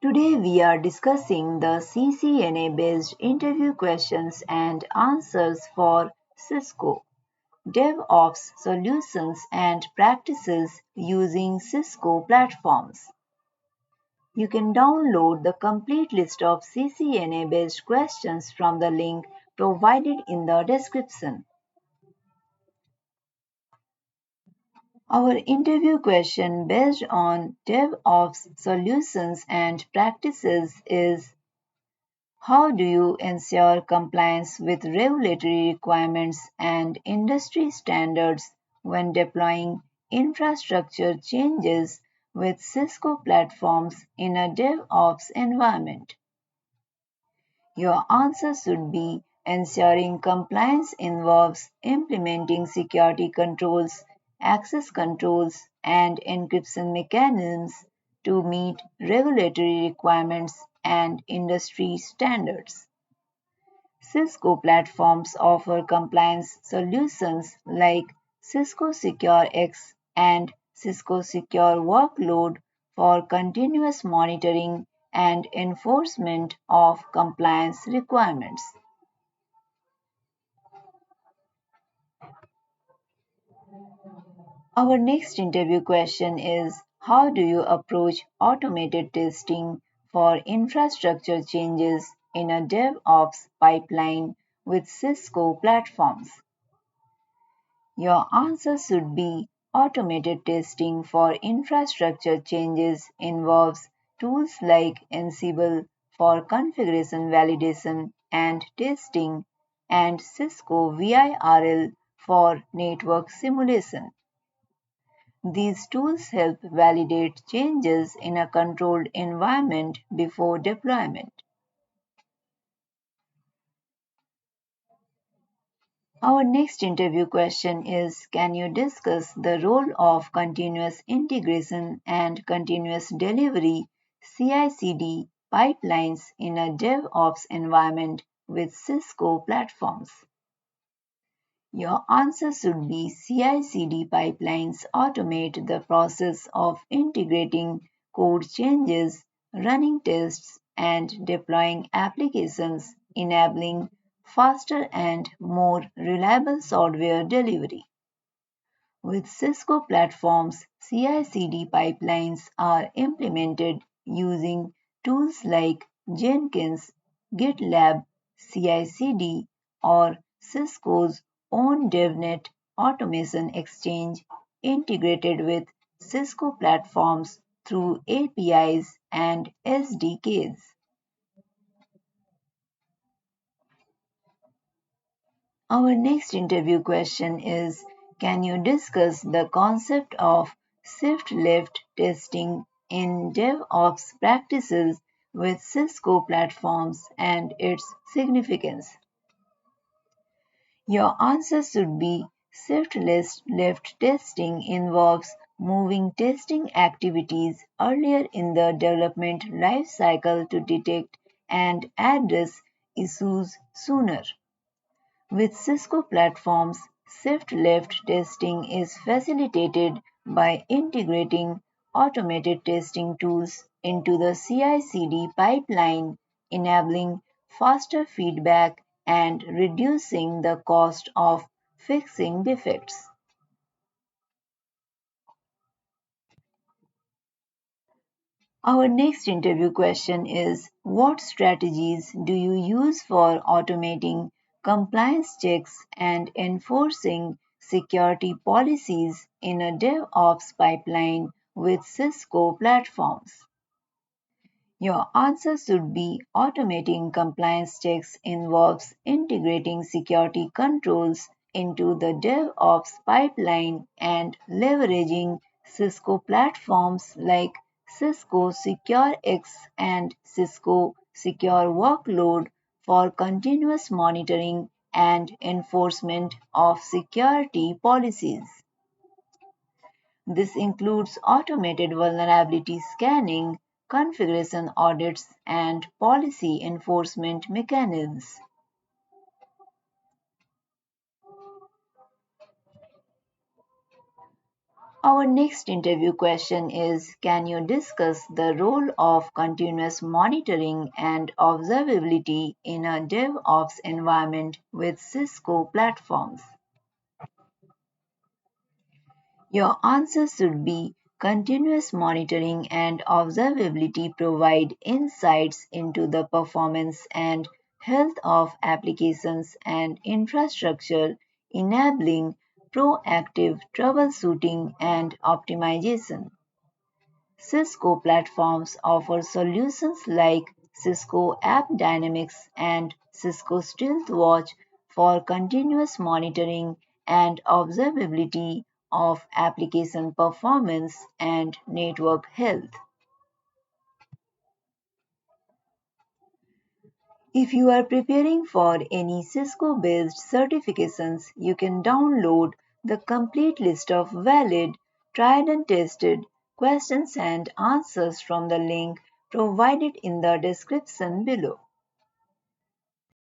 Today we are discussing the CCNA-based interview questions and answers for Cisco, DevOps solutions and practices using Cisco platforms. You can download the complete list of CCNA-based questions from the link provided in the description. Our interview question based on DevOps solutions and practices is: how do you ensure compliance with regulatory requirements and industry standards when deploying infrastructure changes with Cisco platforms in a DevOps environment? Your answer should be: ensuring compliance involves implementing security controls, access controls, and encryption mechanisms to meet regulatory requirements and industry standards. Cisco platforms offer compliance solutions like Cisco SecureX and Cisco Secure Workload for continuous monitoring and enforcement of compliance requirements. Our next interview question is: how do you approach automated testing for infrastructure changes in a DevOps pipeline with Cisco platforms? Your answer should be: automated testing for infrastructure changes involves tools like Ansible for configuration validation and testing, and Cisco VIRL for network simulation. These tools help validate changes in a controlled environment before deployment. Our next interview question is: can you discuss the role of continuous integration and continuous delivery CI/CD pipelines in a DevOps environment with Cisco platforms? Your answer should be: CI/CD pipelines automate the process of integrating code changes, running tests, and deploying applications, enabling faster and more reliable software delivery. With Cisco platforms, CI/CD pipelines are implemented using tools like Jenkins, GitLab CI/CD, or Cisco's own DevNet automation exchange integrated with Cisco platforms through APIs and SDKs. Our next interview question is: can you discuss the concept of shift left testing in DevOps practices with Cisco platforms and its significance? Your answer should be: shift left testing involves moving testing activities earlier in the development lifecycle to detect and address issues sooner. With Cisco platforms, shift-left testing is facilitated by integrating automated testing tools into the CI/CD pipeline, enabling faster feedback and reducing the cost of fixing defects. Our next interview question is: what strategies do you use for automating compliance checks and enforcing security policies in a DevOps pipeline with Cisco platforms? Your answer should be: automating compliance checks involves integrating security controls into the DevOps pipeline and leveraging Cisco platforms like Cisco SecureX and Cisco Secure Workload for continuous monitoring and enforcement of security policies. This includes automated vulnerability scanning, configuration audits, and policy enforcement mechanisms. Our next interview question is: can you discuss the role of continuous monitoring and observability in a DevOps environment with Cisco platforms? Your answer should be: continuous monitoring and observability provide insights into the performance and health of applications and infrastructure, enabling proactive troubleshooting and optimization. Cisco platforms offer solutions like Cisco App Dynamics and Cisco Stealthwatch for continuous monitoring and observability of application performance and network health. If you are preparing for any Cisco based certifications, you can download the complete list of valid, tried and tested questions and answers from the link provided in the description below.